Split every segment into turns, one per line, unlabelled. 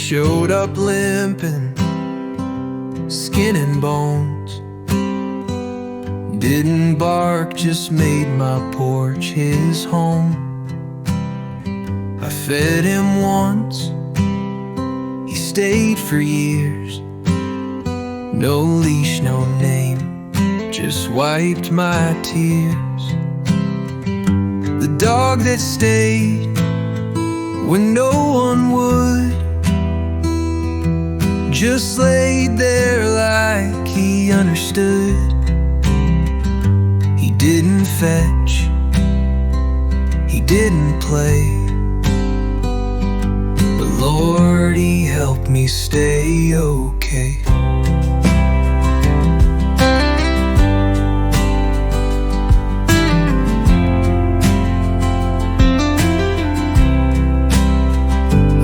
showed up limping, skin and bones. Didn't bark, just made my porch his home. I fed him once, he stayed for years. No leash, no name, just wiped my tears. The dog that stayed when no one would, just laid there like he understood. He didn't fetch, he didn't play, but Lord, he helped me stay okay.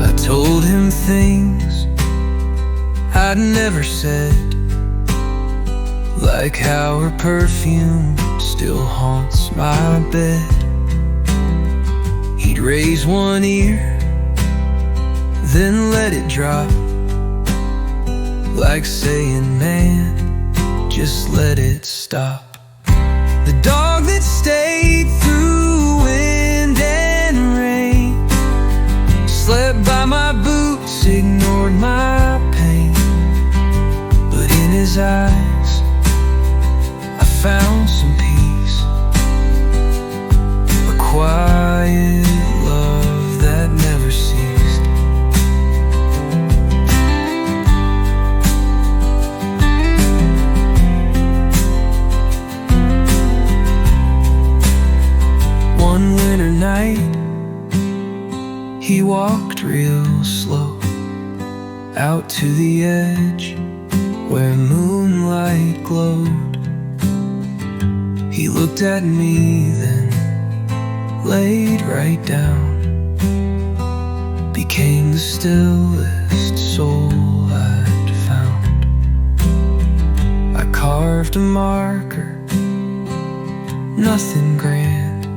I told him things I'd never said, like how her perfume still haunts my bed. He'd raise one ear, then let it drop, like saying, man, just let it stop. The dog that stayed through wind and rain, slept by my boots, ignored my pain. But in his eyes I found some peace, a quiet love that never ceased. One winter night, he walked real slow out to the edge where moonlight glowed. He looked at me, then laid right down, became the stillest soul I'd found. I carved a marker, nothing grand,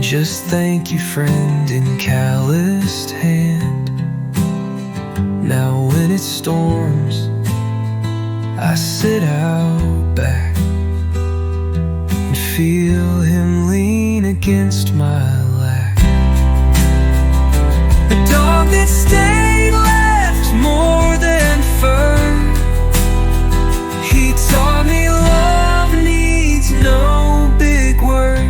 just thank you friend in calloused hand. Now when it storms, I sit out back and feel him lean against my lap. The dog that stayed left more than fur. He taught me love needs no big word.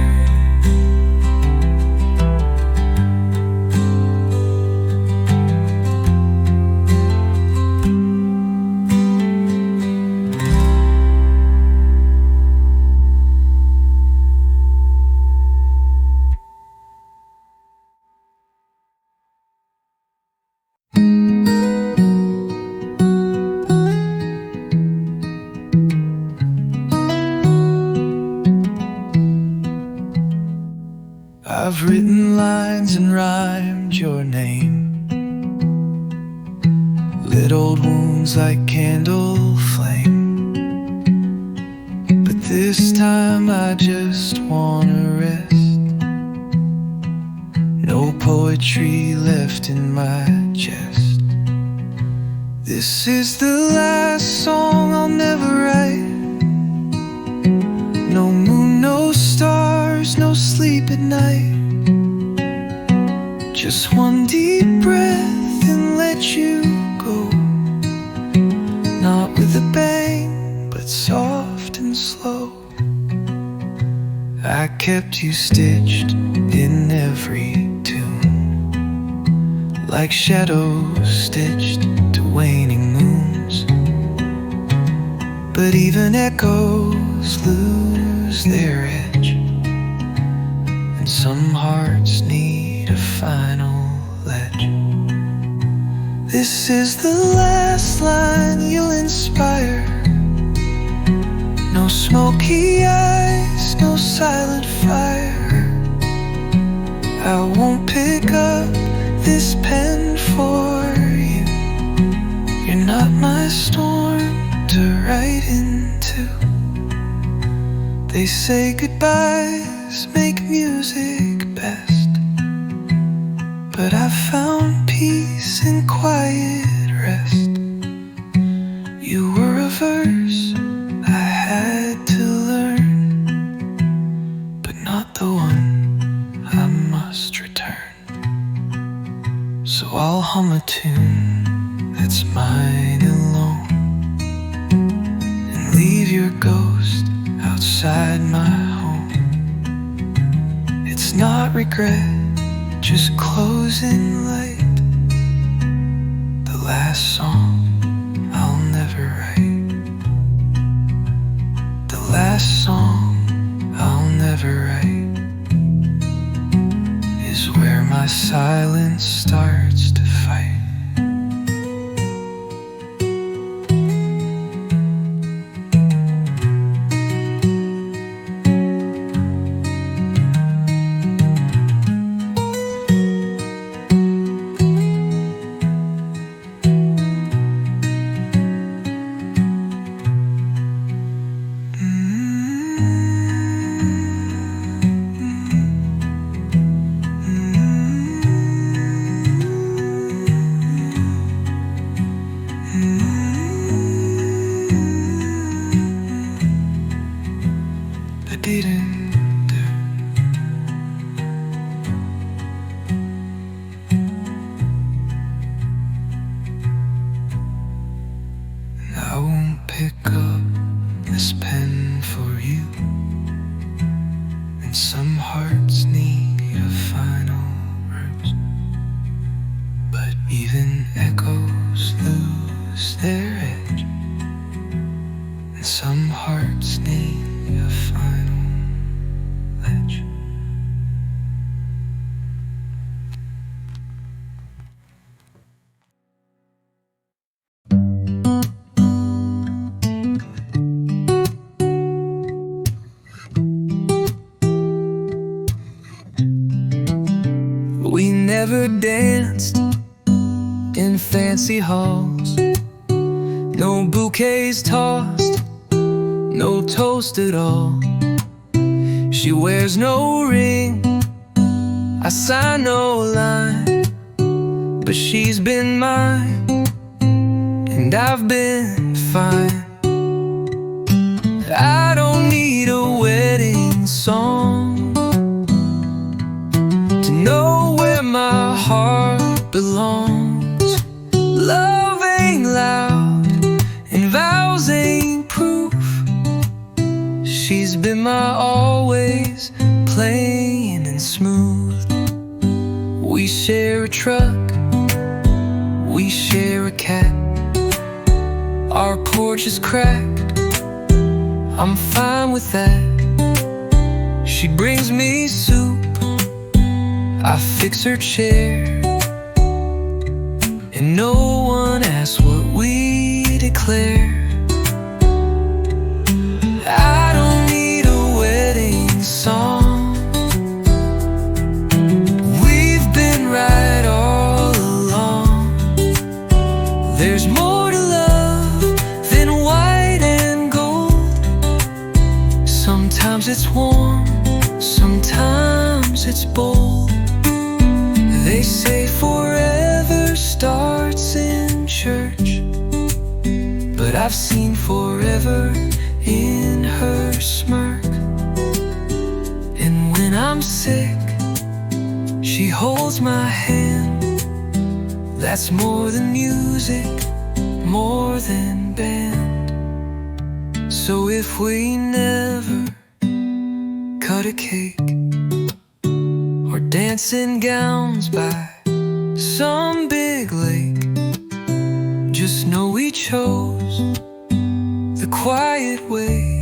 I've written lines and rhymed your name, lit old wounds like candle flame. But this time I just wanna rest. No poetry left in my chest. This is the last song I'll never write. No moon, no stars, no sleep at night. Just one deep breath and let you go. Not with a bang, but soft and slow. I kept you stitched in every tune, like shadows stitched to waning moons. But even echoes lose their edge, and some hearts need a final ledge. This is the last line you'll inspire. No smoky eyes, no silent fire. I won't pick up this pen for you. You're not my storm to write into. They say goodbyes make music best, but I found peace quiet rest. You were a verse I had to learn, but not the one I must return. So I'll hum a tune that's mine alone, and leave your ghost outside my home. It's not regret, just closing light. The last song I'll never write. The last song I'll never write is where my silence starts to fight. I won't pick up this pen for you, and some hearts need your final words, but even echoes lose their edge, and some hearts need your final ledge. We never danced in fancy halls, no bouquets tossed, no toast at all. She wears no ring, I sign no line, but she's been mine, and I've been fine. I don't need a wedding song to know where my heart belongs. Love ain't loud and vows ain't proof. She's been my always, plain and smooth. We share a truck, we share a cat. Our porch is cracked, I'm fine with that. She brings me soup, I fix her chair, and no one asks what we declare. I don't need a wedding song, we've been right all along. There's more to love than white and gold. Sometimes it's warm, sometimes it's bold. They say forever starts in church, but I've seen forever in her smirk. And when I'm sick, she holds my hand. That's more than music, more than band. So if we never cut a cake or dance in gowns by some big lake, just know we chose the quiet way,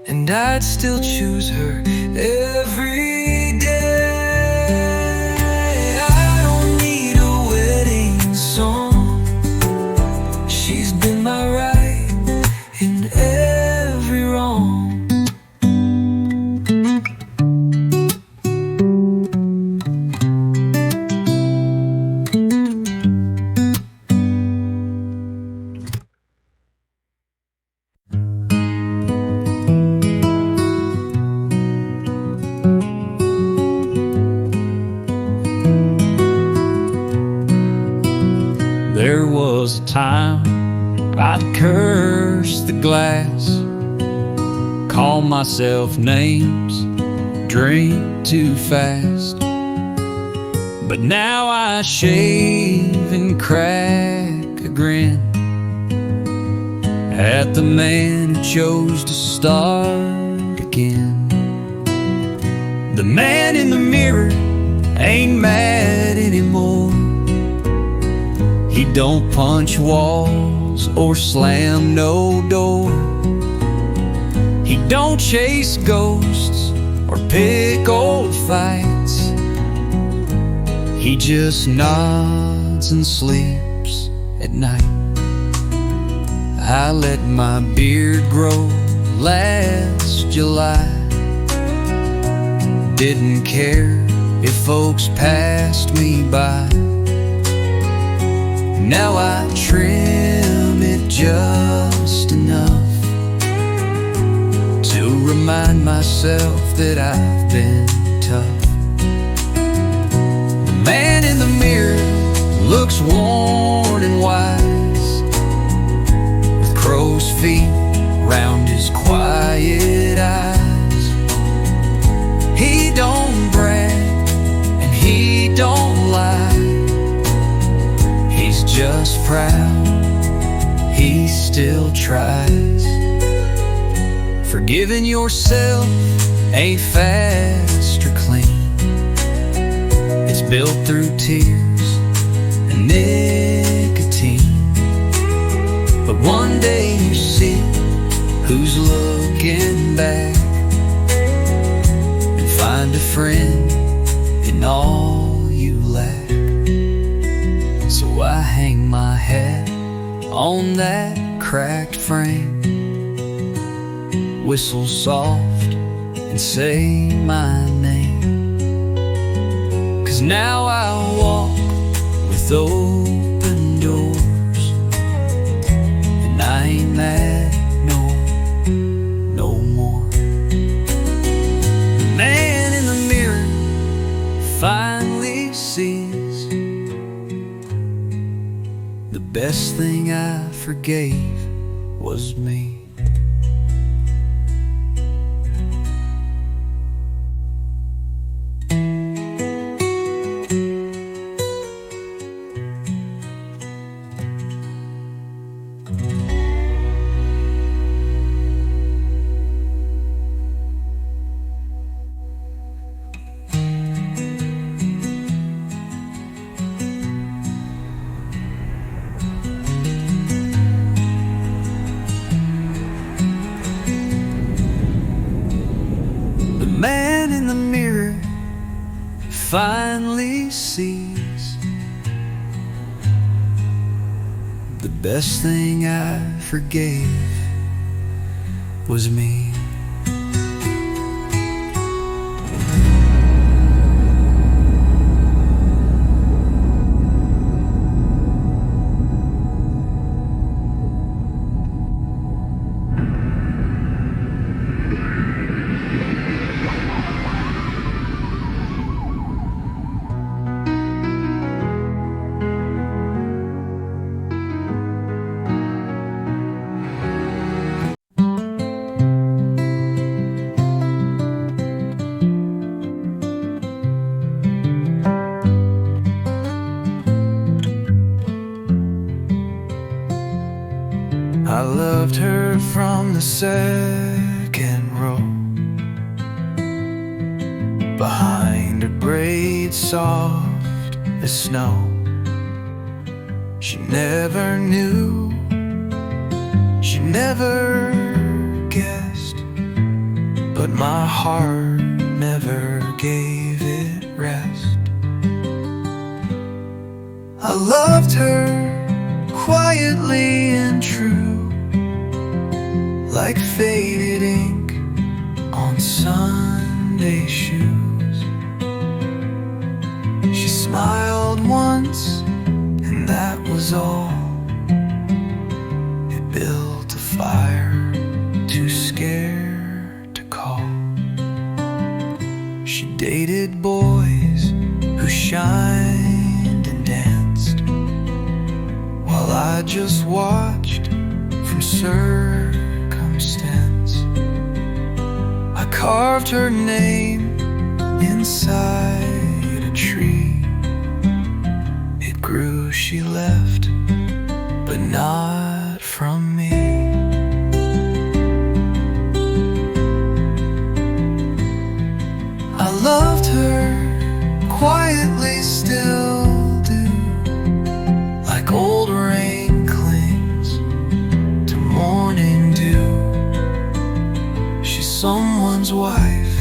and I'd still choose her every day. I don't need a wedding song, she's been my right in every wrong. pass the time, I'd curse the glass, call myself names, drink too fast. But now I shave and crack a grin at the man who chose to start again. The man in the mirror ain't mad anymore. He don't punch walls or slam no door. He don't chase ghosts or pick old fights. He just nods and sleeps at night. I let my beard grow last July. Didn't care if folks passed me by. Now I trim it just enough to remind myself that I've been tough. The man in the mirror looks worn and wise, with crow's feet round his quiet eyes. He don't brag and he don't lie. He's just proud, he still tries. Forgiving yourself ain't fast or clean. It's built through tears and nicotine. But one day you see who's looking back, and find a friend in all you lack. So I hang my hat on that cracked frame, whistle soft and say my name. 'Cause now I walk with open doors, and I ain't mad no more. The man in the mirror finally sees the best thing I forgave was me. The man in the mirror finally sees the best thing I forgave was me. I loved her from the second row, behind her braids soft as snow. She never knew, she never guessed, but my heart never gave it rest. I loved her quietly and true, like faded ink on Sunday shoes. She smiled once, and that was all. It built a fire, too scared to call. She dated boys who shined and danced, while I just watched from circumstance. I carved her name inside a tree. It grew, she left, but not from me. I loved her quietly, still do, like old rain clings to morning dew. She's someone's wife,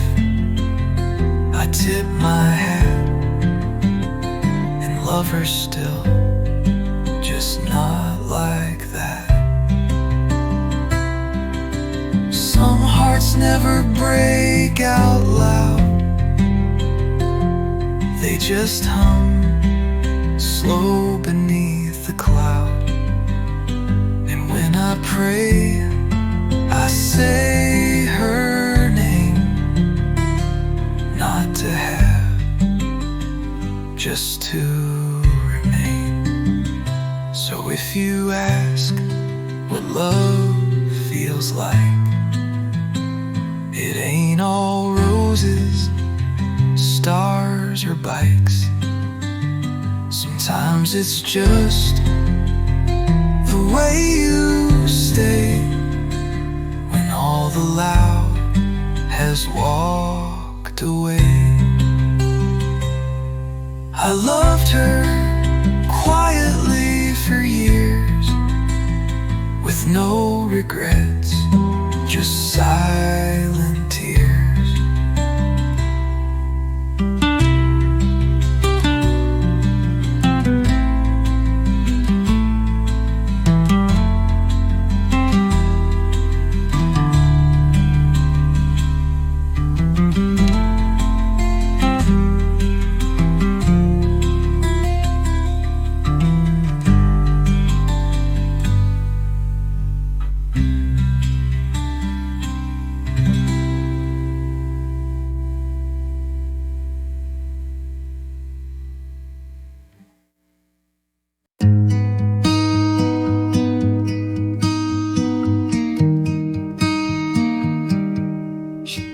I tip my hat and love her still, just not like that. Some hearts never break out loud, they just hum slow beneath the cloud. And when I pray, I say her name, not to have, just to remain. So if you ask what love feels like, it ain't all roses, stars or bikes. Sometimes it's just the way you stay when all the loud has walked away. I loved her quietly for years, with no regrets, just silent tears.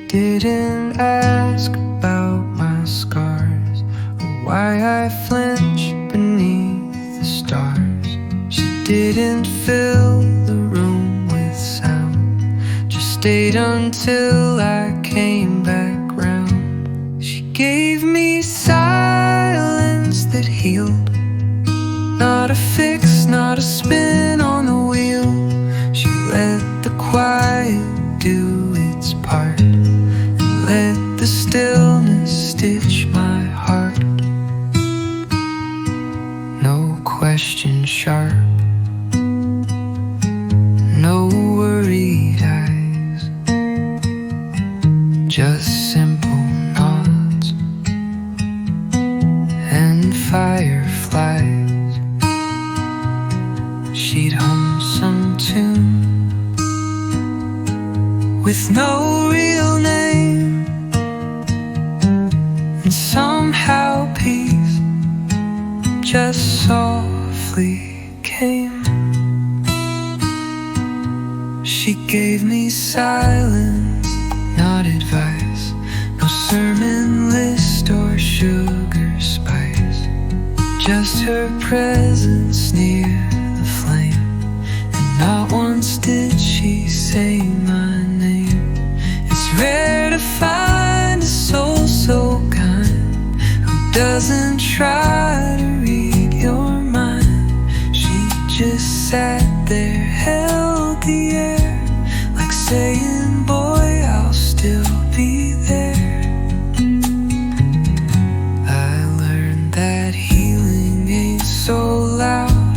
Didn't ask about my scars or why I flinch beneath the stars. She didn't fill the room with sound, just stayed until I came back round. She gave me silence that healed, not a fix, not a spin on the wheel. She let the quiet do its part, let the stillness stitch my heart. No question sharp, no worried eyes, just simple nods and fireflies. She'd hum some tune with no real name, and somehow peace just softly came. She gave me silence, not advice, no sermon list or sugar spice, just her presence near the flame. And not once did she say my name. It's rare to find a soul so kind who doesn't try to read your mind. She just sat there, held the air, like saying, boy, I'll still be there. I learned that healing ain't so loud,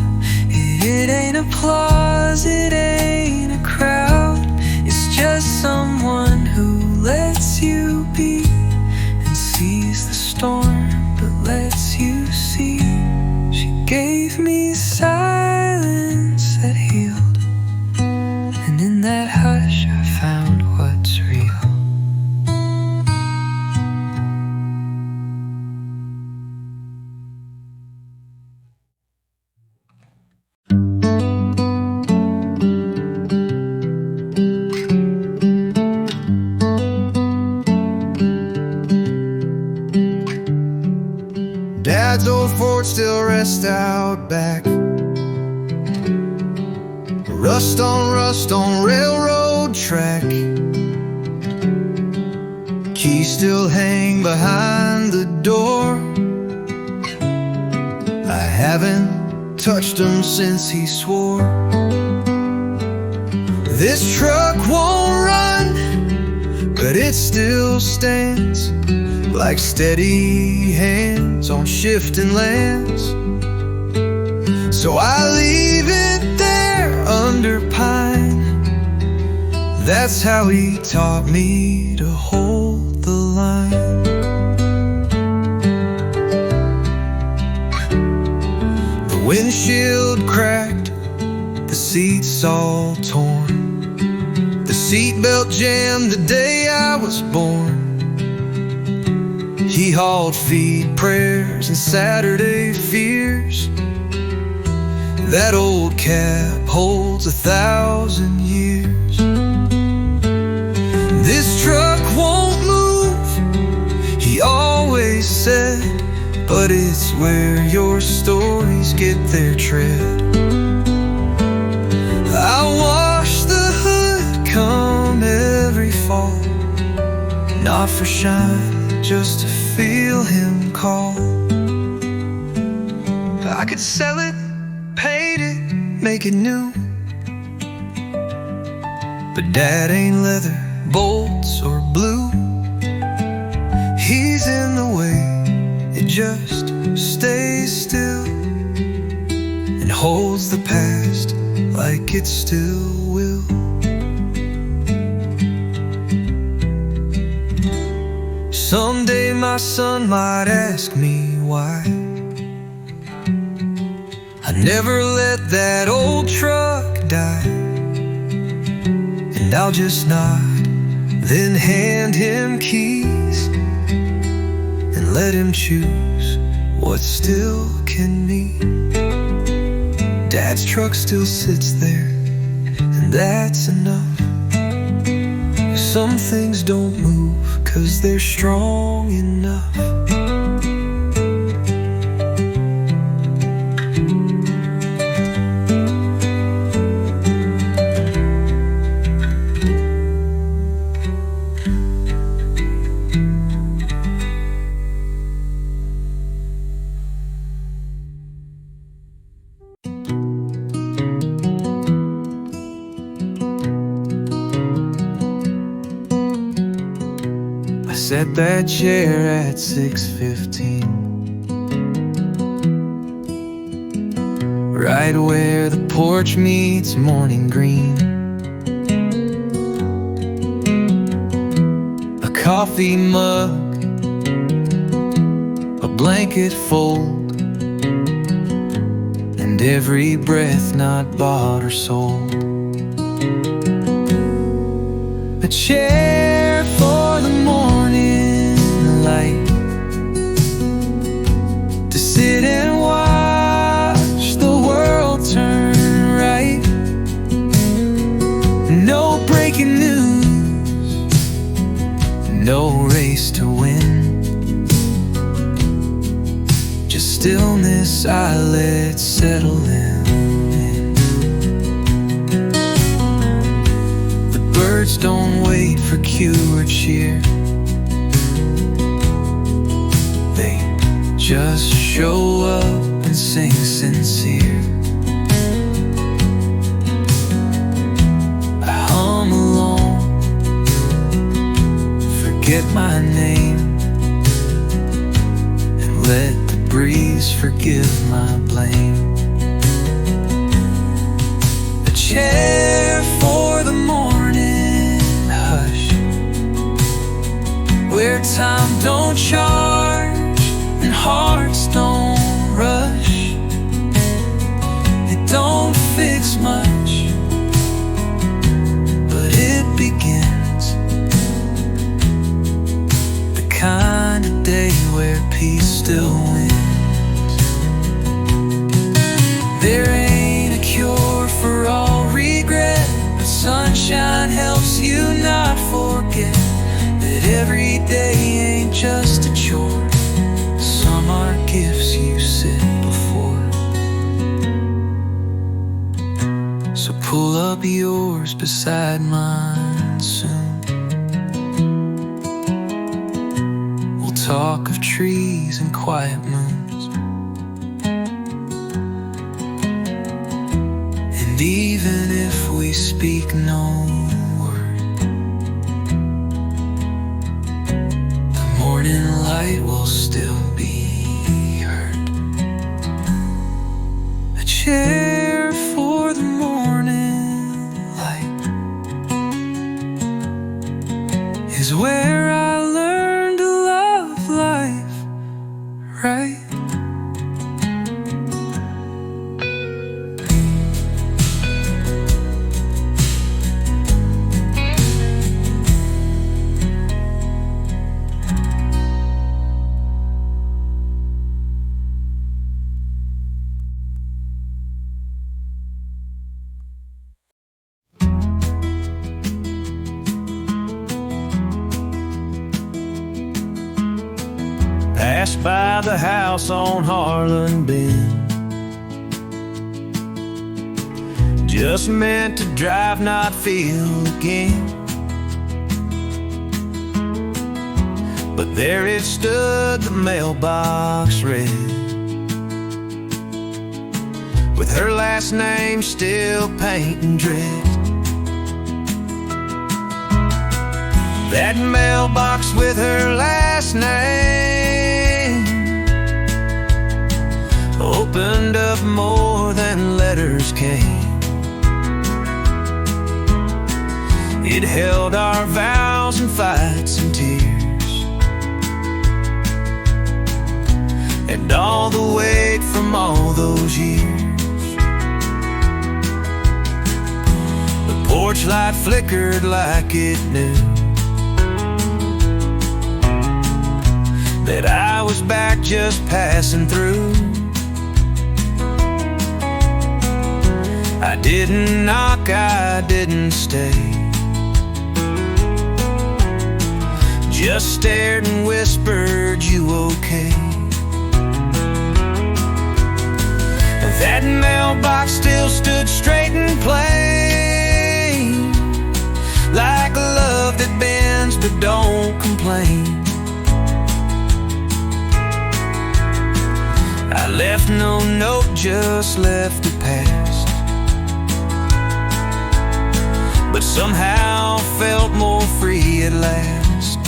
it ain't applause, it ain't a crowd. It's just someone who lets you be and sees the storm but lets you see. She gave me silence that healed, and in that hush I found what's real. west outback. Rust on railroad track. Keys still hang behind the door. I haven't touched him since he swore. This truck won't run, but it still stands like steady hands on shifting lands. So I leave it there under pine. That's how he taught me to hold the line. The windshield cracked, the seats all torn. The seatbelt jammed the day I was born. He hauled feed prayers and Saturday fears. That old cab holds 1,000 years. This truck won't move, he always said, but it's where your stories get their tread. I wash the hood come every fall, not for shine, just to feel him call. I could sell it, paint it, make it new, but Dad ain't leather, bolts or blue. He's in the way, it just stays still and holds the past like it still will. Someday my son might ask me why I never let that old truck die. And I'll just nod, then hand him keys and let him choose what still can be. Dad's truck still sits there, and that's enough. Some things don't move 'cause they're strong enough. Set that chair at 6:15, right where the porch meets morning green. A coffee mug, a blanket fold, and every breath not bought or sold. A chair for the morning light, to sit and watch the world turn right. No breaking news, no race to win, just stillness I let settle in. The birds don't wait for cue or cheer, they just show up and sing sincere. I hum along, forget my name, and let the breeze forgive my blame. A chair for the morning hush, where time don't charge and hearts don't rush. It don't fix much, but it begins. The kind of day where peace still wins. There ain't a cure for all regret, but sunshine helps you not forget that every day ain't just a chore. Some are gifts you sit before. So pull up yours beside mine soon. We'll talk of trees and quiet moons, and even if we speak no word, the morning light will still be heard. A chair for the morning light is where I learned to love life right.
Passed by the house on Harlan Bend, just meant to drive, not feel again. But there it stood, the mailbox red, with her last name still painting dread. That mailbox with her last name opened up more than letters came. It held our vows and fights and tears, and all the weight from all those years. The porch light flickered like it knew that I was back, just passing through. I didn't knock, I didn't stay, just stared and whispered, "You okay?" That mailbox still stood straight and plain, like a love that bends but don't complain. I left no note, just left a past, but somehow felt more free at last.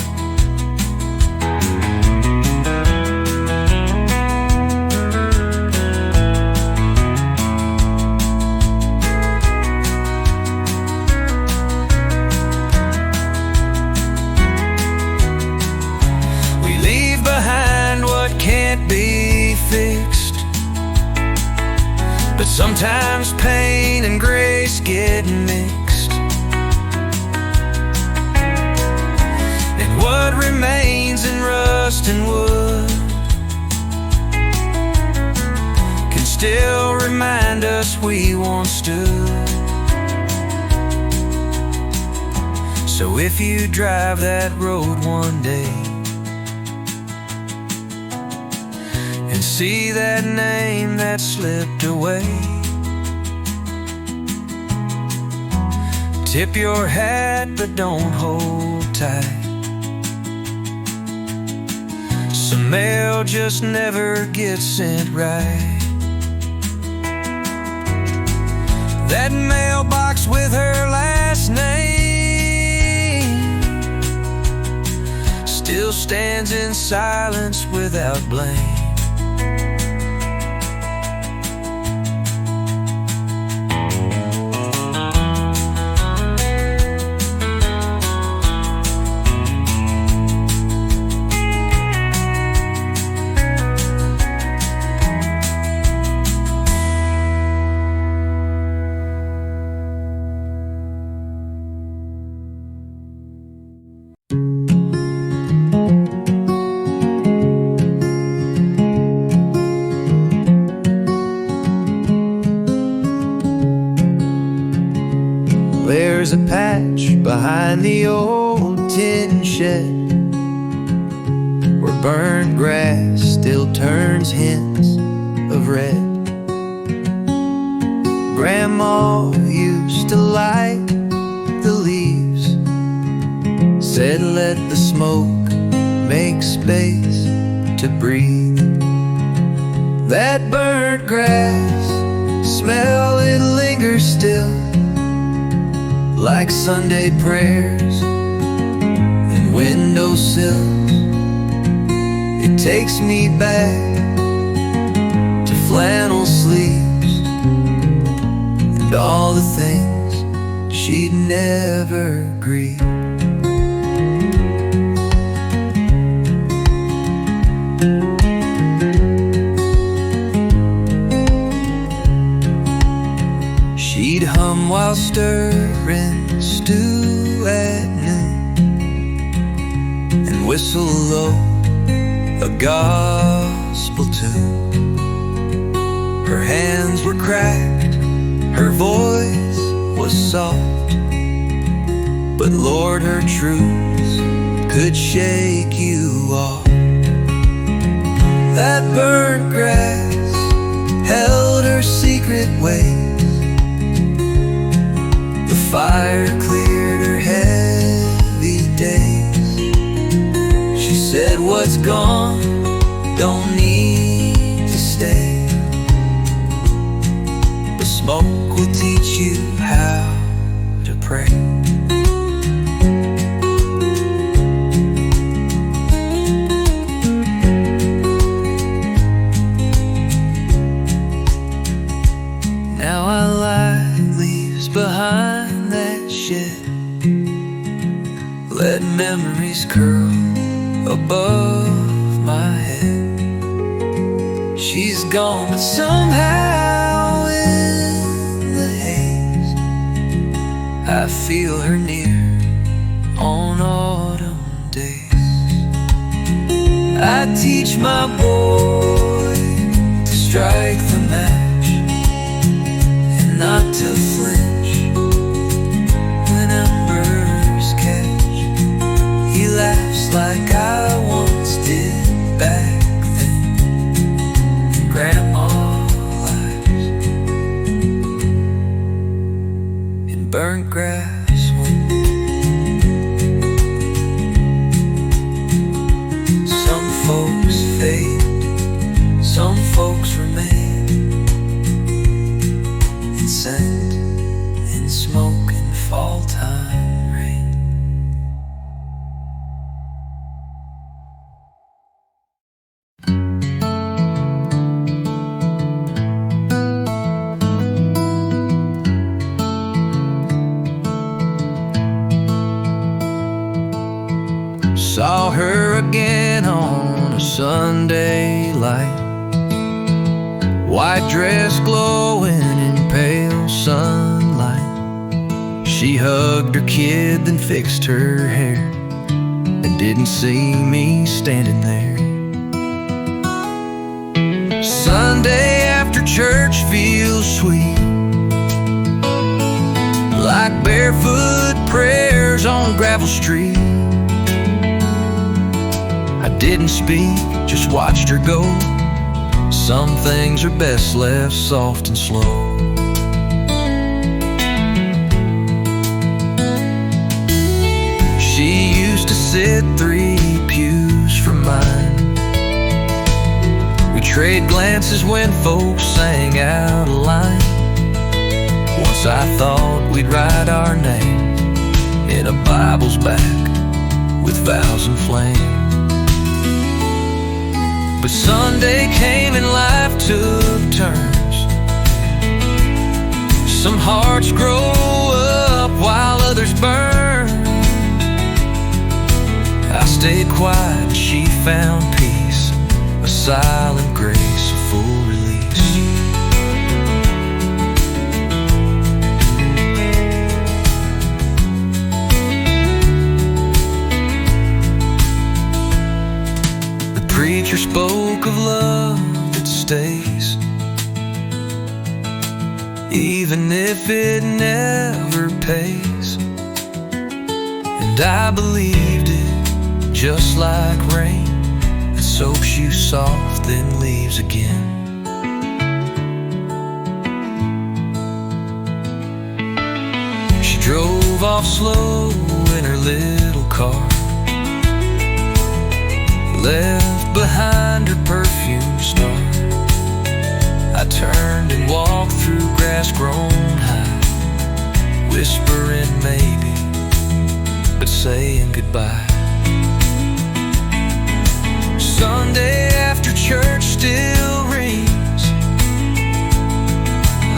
We leave behind what can't be fixed, but sometimes pain and grace get mixed, and what remains in rust and wood can still remind us we once stood. So if you drive that road one day and see that name that slipped away, tip your hat but don't hold tight. Some mail just never gets sent right. That mailbox with her last name still stands in silence without blame. There's a patch behind the old tin shed where burnt grass still turns hints of red. Grandma used to light the leaves, said let the smoke make space to breathe. That burnt grass smell, it lingers still, like Sunday prayers and windowsills. It takes me back to flannel sleeves and all the things she'd never grieve. She'd hum while stirring stew at noon and whistle low a gospel tune. Her hands were cracked, her voice was soft, but Lord, her truths could shake you off. That burnt grass held her secret ways. The fire cleared her heavy days. She said, what's gone don't need to stay. The smoke will teach you how to pray. Now I lie leaves behind that shed, let memories curl above my head. She's gone, but somehow in the haze I feel her near on autumn days. I teach my boy to strike the match and not to flinch when embers catch. He laughs like I once did back then. Grandma lies in burnt grass wind. Some folks fade, some folks remain, and scent in smoke and fall time rain. Saw her again on a Sunday light, white dress glowing in pale sunlight. She hugged her kid, then fixed her hair, and didn't see me standing there. Sunday after church feels sweet, like barefoot prayers on gravel street. I didn't speak, just watched her go. Some things are best left soft and slow. She used to sit 3 pews from mine. We trade glances when folks sang out a line. Once I thought we'd write our names in a Bible's back with vows and flame. But Sunday came and life took turns. Some hearts grow up while others burn. I stayed quiet, she found peace, a silent grace, a full release. The preacher spoke of love that stays, even if it never pays. And I believed it, just like rain that soaks you soft then leaves again. drove off slow in her little car, left behind her perfume star. I turned and walked through grass grown high, whispering maybe, but saying goodbye. Sunday after church still rings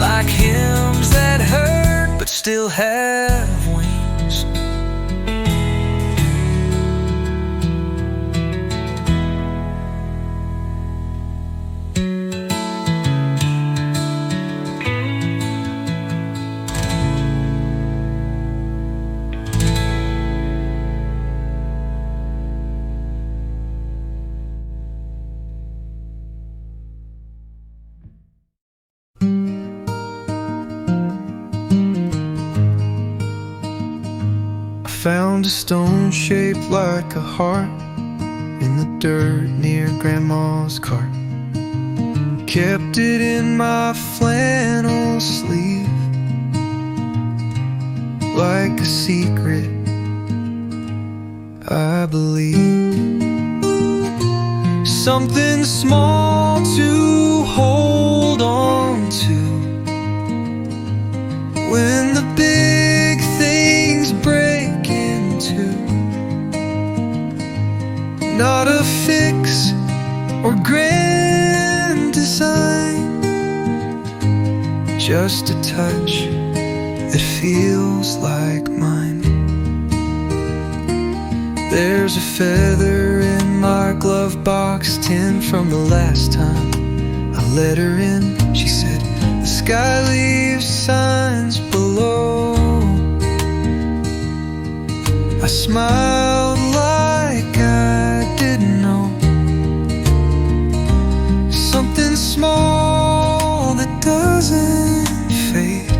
like hymns that hurt but still have wings.
Found a stone shaped like a heart in the dirt near Grandma's cart. Kept it in my flannel sleeve like a secret, I believe. Something small to hold on to when the big things break. Not a fix or grand design, just a touch that feels like mine. There's a feather in my glove box, 10 from the last time I let her in. She said, the sky leaves signs below. I smiled like I didn't know. Something small that doesn't fade,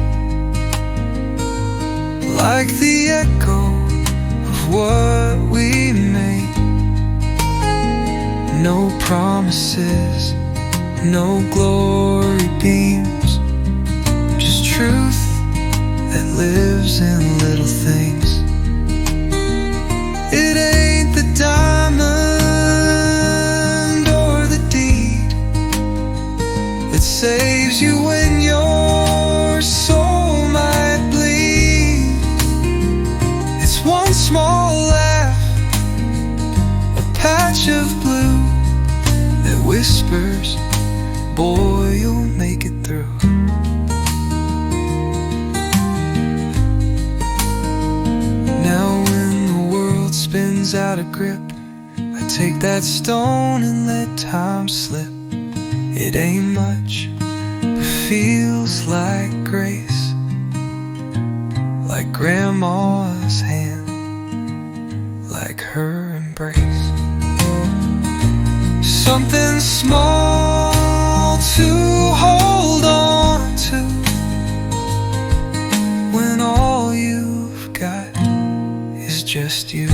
like the echo of what we made. No promises, no glory beams, just truth that lives in little things. It ain't the diamond or the deed that saves you when your soul might bleed. It's one small laugh, a patch of blue that whispers, boy, you'll make it through. Now spins out of grip, I take that stone and let time slip. It ain't much, but feels like grace, like Grandma's hand, like her embrace. Something small to hold on to when all you've got is just you.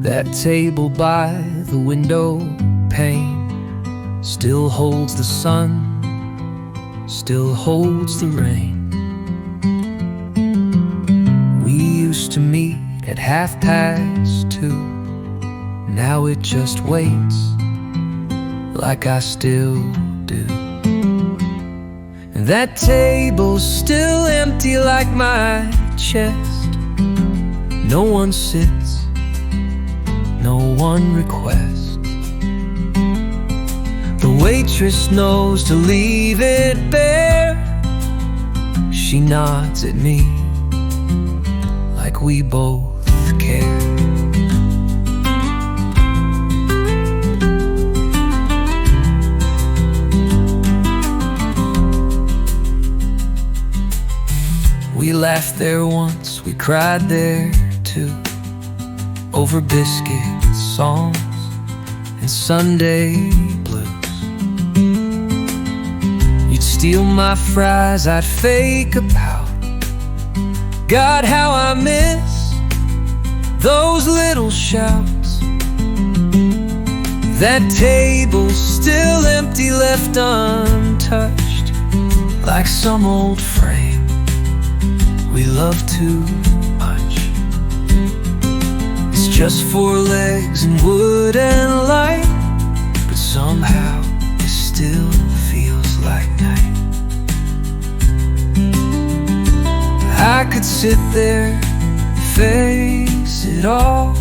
That table by the window pane still holds the sun, still holds the rain. We used to meet at 2:30. Now it just waits, like I still do. And that table's still empty like my chest. No one sits, no one requests. The waitress knows to leave it bare. She nods at me like we both care. We laughed there once, we cried there too.
over biscuits, songs, and Sunday blues. You'd steal my fries, I'd fake a pout. God, how I miss those little shouts. That table's still empty, left untouched, like some old frame we love too much. It's just four legs and wood and light, but somehow it still feels like night. I could sit there, face it all,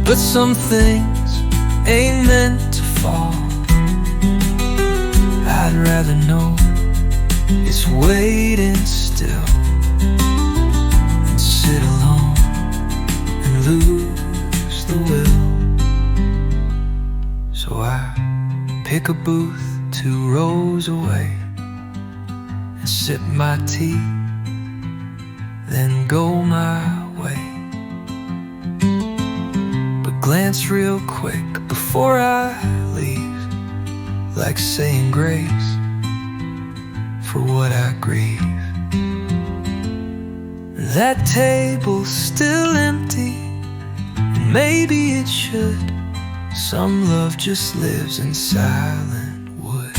but some things ain't meant to fall. I'd rather know it's waiting still than sit alone and lose the will. So I pick a booth 2 rows away and sip my tea, then go my way. But glance real quick before I leave, like saying grace for what I grieve. That table's still empty, and maybe it should. Some love just lives in silent wood.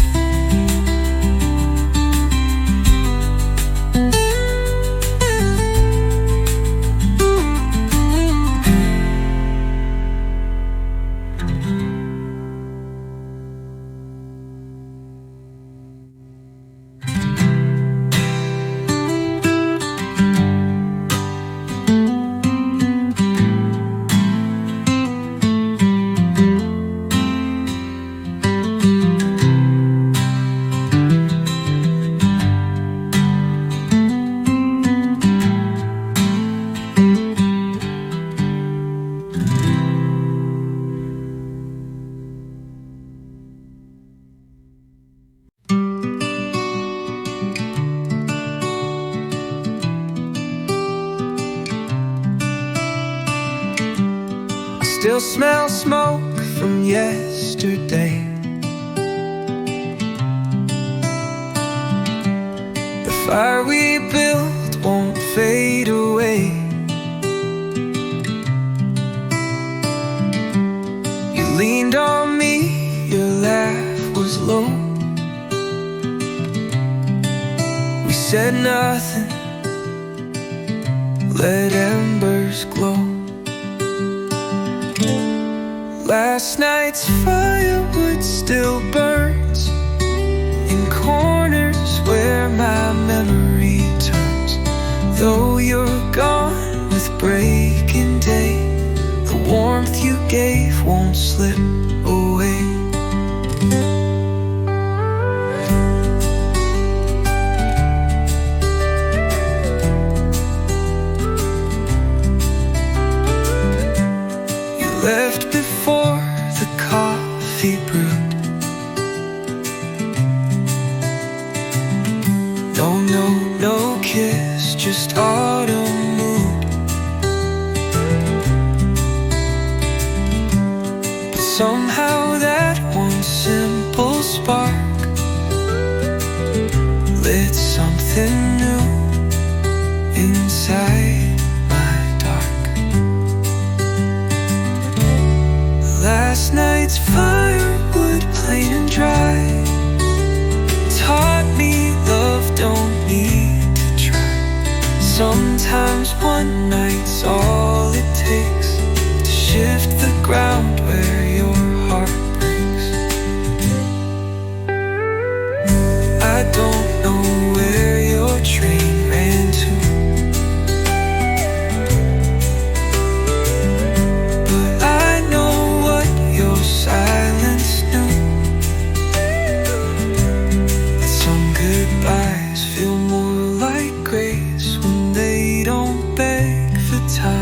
Still smell smoke from yesterday. The fire we built won't fade away. You leaned on me, your laugh was low. We said nothing, let embers glow. Last night's firewood still burns in corners where my memory turns. Though you're gone with breaking day, the warmth you gave won't slip away. You left before the coffee brewed. No kiss, just autumn mood. But somehow that one simple spark lit something new inside my dark. Last night's firewood, plain and dry, taught me love don't need to try. Sometimes one night's all it takes to shift the ground where your heart breaks. I don't know where your train ran to, but I know what your silence knew. That some goodbyes feel more like grace when they don't beg for time.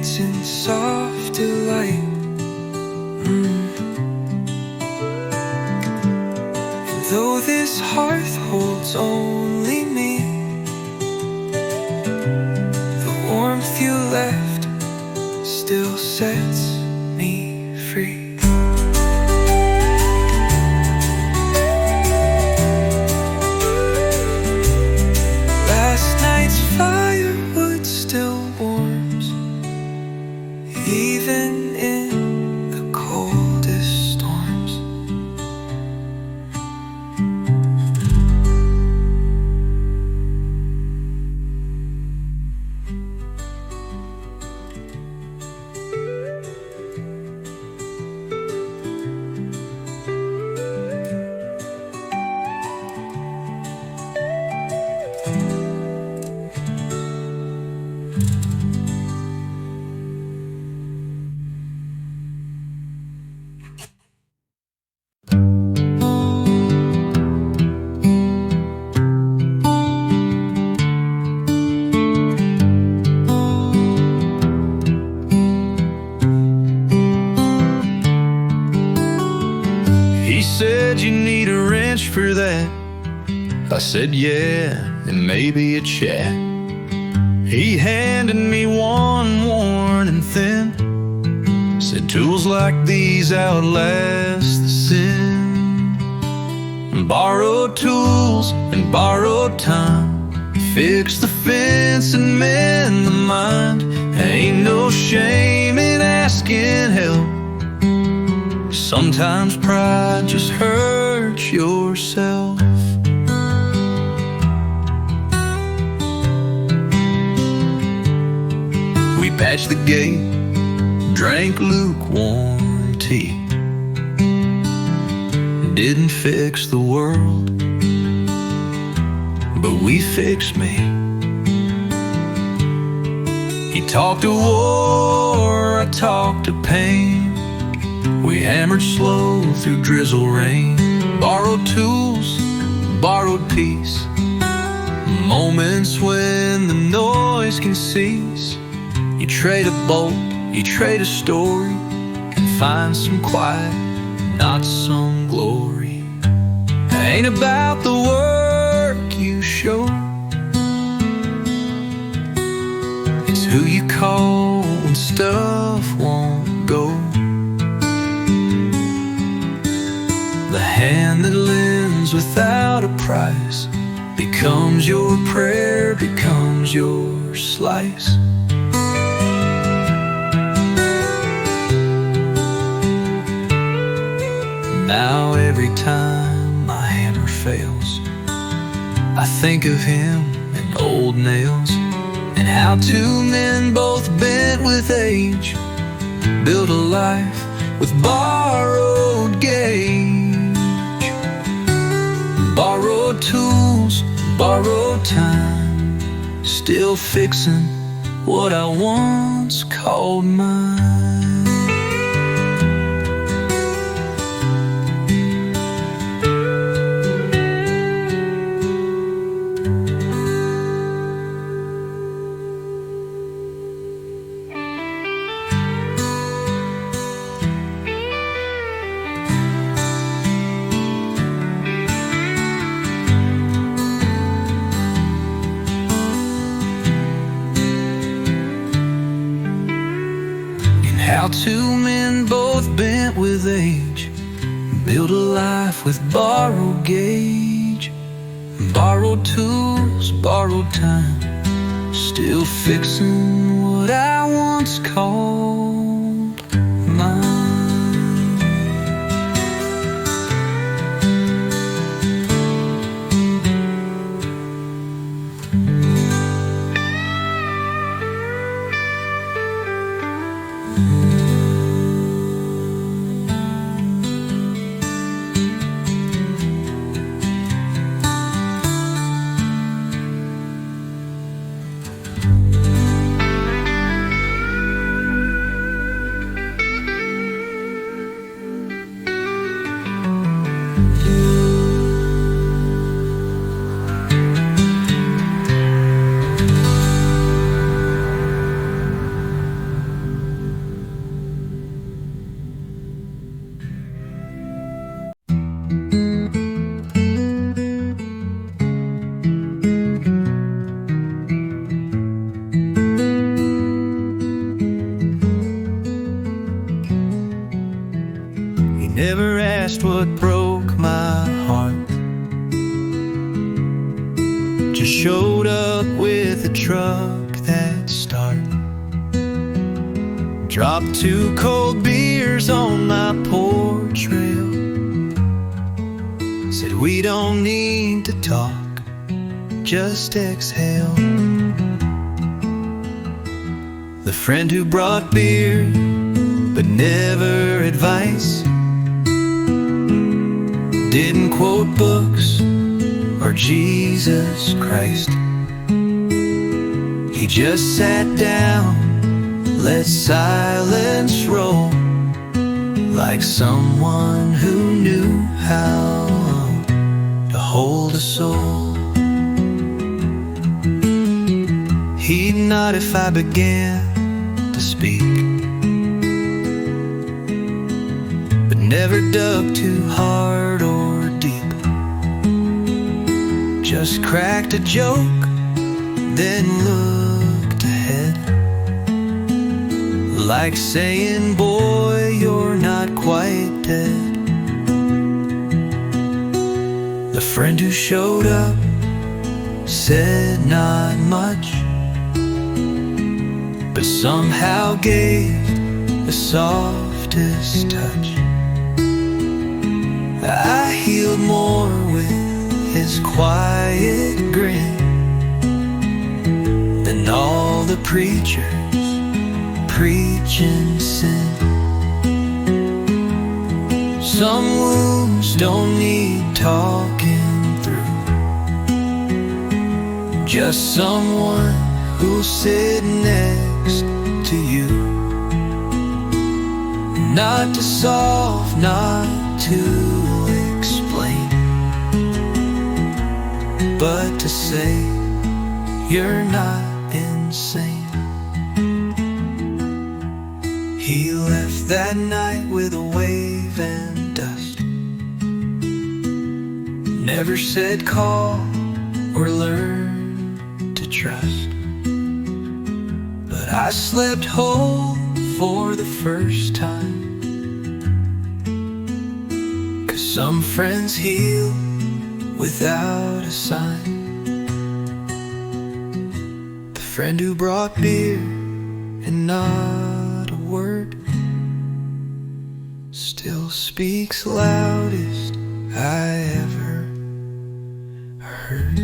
nights in soft delight. And though this hearth holds only me, the warmth you left still sets me free. Last night's firewood still warms, even in the coldest storms.
He said, you need a wrench for that. I said, yeah, and maybe a chat. He handed me one worn and thin, said tools like these outlast the sin. Borrowed tools and borrowed time, fix the fence and mend the mind. Ain't no shame in asking help. Sometimes pride just hurts yourself. We patched the gate, drank lukewarm tea. Didn't fix the world, but we fixed me. He talked to war, I talked to pain. We hammered slow through drizzle rain. Borrowed tools, borrowed peace. Moments when the noise can cease. You trade a bolt, you trade a story, and find some quiet, not some glory. Ain't about the work you show, it's who you call when stuff won't go. The hand that lends without a price becomes your prayer, becomes your slice. Now every time my hammer fails, I think of him and old nails, and how two men both bent with age built a life with borrowed gauge. Borrowed tools, borrowed time, still fixing what I once called mine. How two men both bent with age build a life with borrowed gauge. Borrowed tools, borrowed time, still fixing what I once called mine. never asked what broke my heart. Just showed up with a truck that start. Dropped 2 cold beers on my porch rail. Said we don't need to talk, just exhale. The friend who brought beer but never advice, didn't quote books or Jesus Christ. He just sat down, let silence roll, like someone who knew how to hold a soul. He'd nod if I began to speak, but never dug too hard or deep. Just cracked a joke, then looked ahead, like saying, boy, you're not quite dead. The friend who showed up said not much, but somehow gave the softest touch. I healed more with his quiet grin than all the preachers preaching sin. Some wounds don't need talking through, just someone who'll sit next to you. Not to solve, not to explain, but to say you're not insane. He left that night with a wave and dust, never said call or learn to trust. But I slept whole for the first time, 'cause some friends heal without a sign. The friend who brought beer and not a word still speaks loudest I ever heard.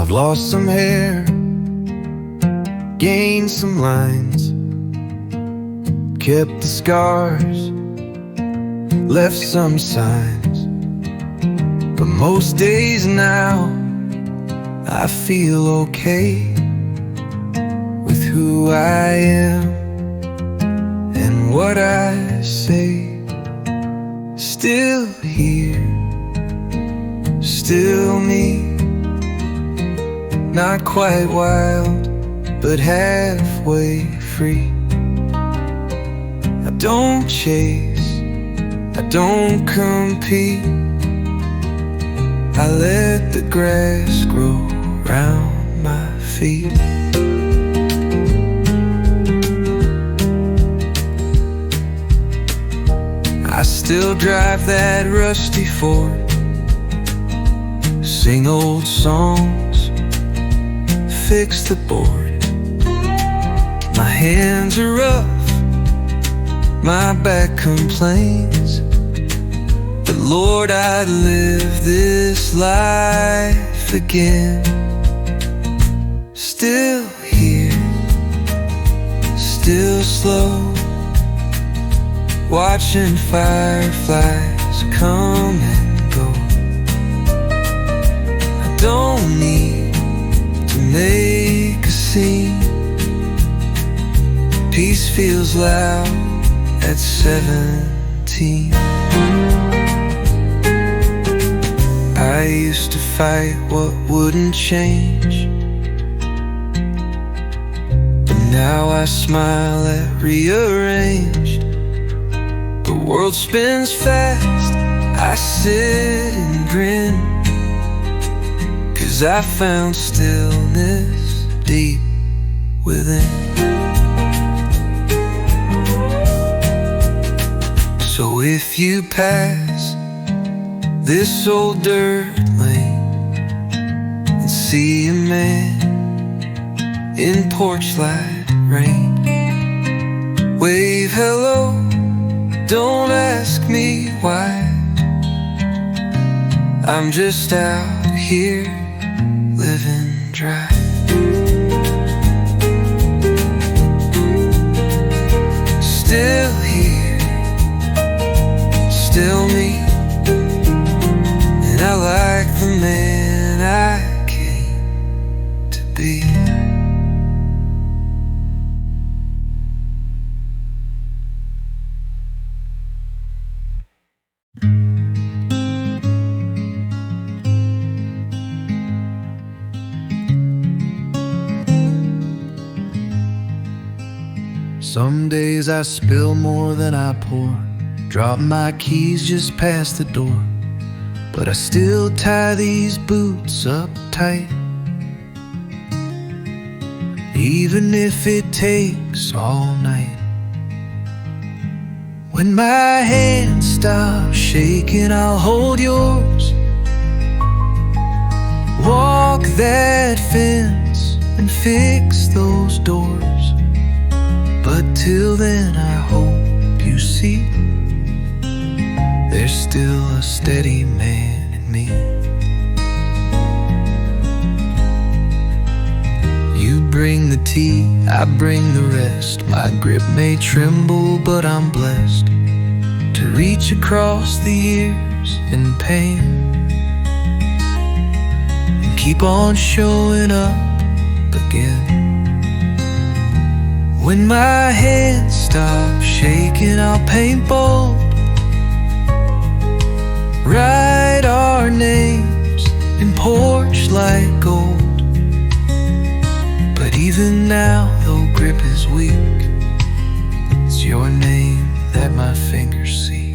I've lost some hair, gained some lines, kept the scars, left some signs. But most days now I feel okay with who I am and what I say. Still here, still me, not quite wild, but halfway free. I don't chase, I don't compete, I let the grass grow round my feet. I still drive that rusty Ford, sing old songs, fix the board. My hands are rough, my back complains, but Lord, I'd live this life again. Still here, still slow, watching fireflies
days come and go. I don't need to make a scene. Peace feels loud at 17. I used to fight what wouldn't change, but now I smile at rearranged. The world spins fast, I sit and grin, 'cause I found stillness deep within. So if you pass this old dirt lane and see a man in porch light rain, wave hello, don't ask me why. I'm just out here living dry. Still here, still me, and I like the man I came to be.
Some days I spill more than I pour, drop my keys just past the door, but I still tie these boots up tight, even if it takes all night. When my hands stop shaking, I'll hold yours, walk that fence and fix those doors. But till then I hope you see there's still a steady man in me. You bring the tea, I bring the rest. My grip may tremble, but I'm blessed to reach across the years in pain and keep on showing up again. When my hands stop shaking, I'll paint bold, write our names in porch like gold. But even now, though grip is weak, it's your name that my fingers see.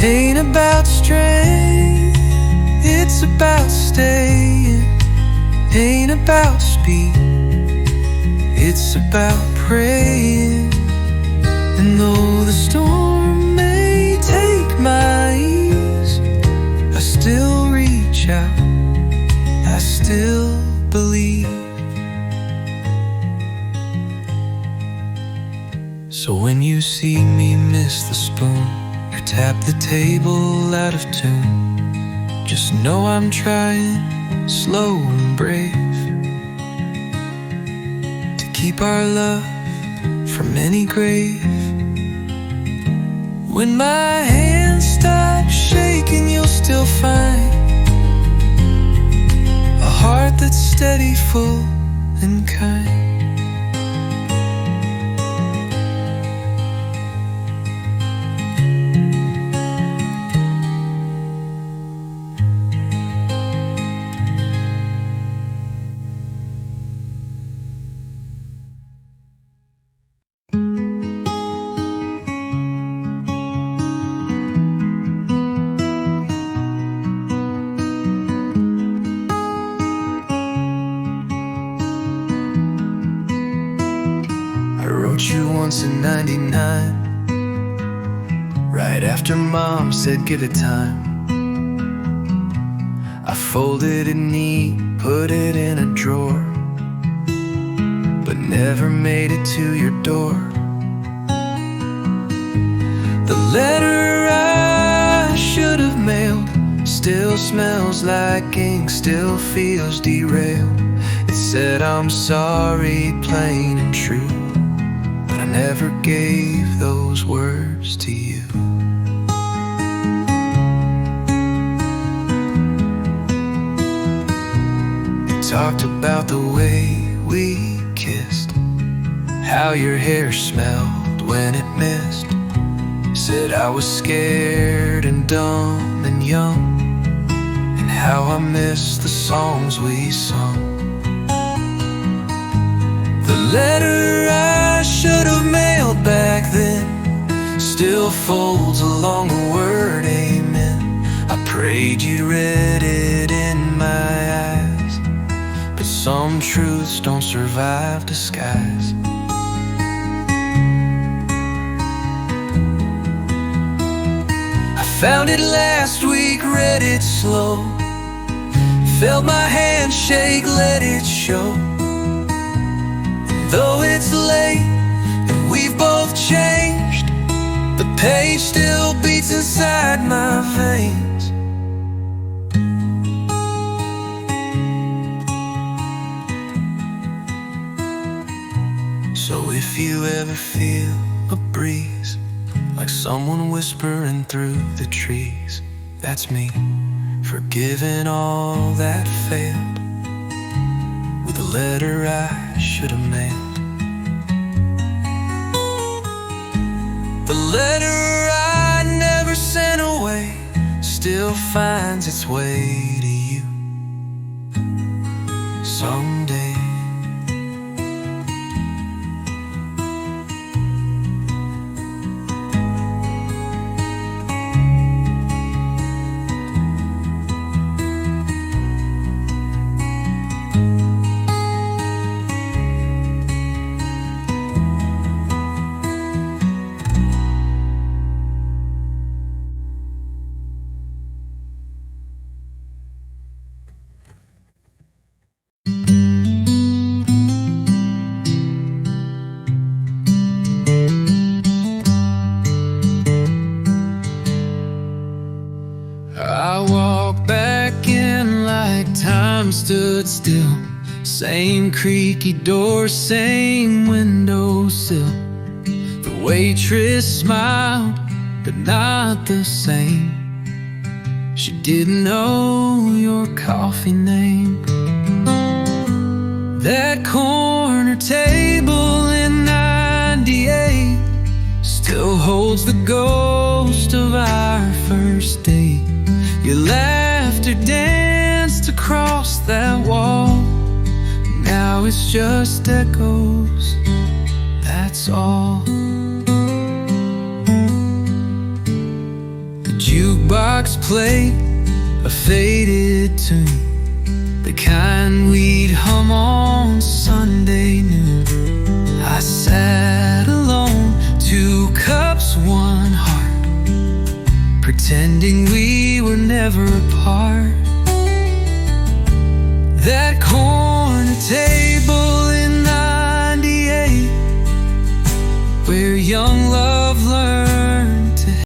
Ain't about strength, it's about staying. Ain't about speed, it's about praying. And though the storm may take my ease, I still reach out, I still believe. So when you see me miss the spoon or tap the table out of tune, just know I'm trying, slow and brave, to keep our love from any grave. When my hands stop shaking, you'll still find a heart that's steady, full and kind. In 99, right after Mom said give it time, I folded it neat, put it in a drawer, but never made it to your door. The letter I should have mailed still smells like ink, still feels derailed. It said I'm sorry, plain and true, but I never gave those words to you. You talked about the way we kissed, how your hair smelled when it missed. Said I was scared and dumb and young, and how I miss the songs we sung. The letter I should have mailed back then still folds along the word amen. I prayed you read it in my eyes, but some truths don't survive disguise. Found it last week, read it slow, felt my hand shake, let it show. And though it's late and we've both changed, the page still beats inside my veins. So if you ever feel a breeze, like someone whispering through the trees, that's me, forgiving all that failed with a letter I should have mailed. The letter I never sent away still finds its way to you someday. I walk back in like time stood still. Same creaky door, same windowsill. The waitress smiled, but not the same. She didn't know your coffee name. That corner table in 98 still holds the ghost of our first date. Your laughter danced across that wall. Now it's just echoes, that's all. The jukebox played a faded tune, the kind we'd hum on Sunday noon. I sat alone, 2 cups, 1 heart, pretending we were never apart. That corner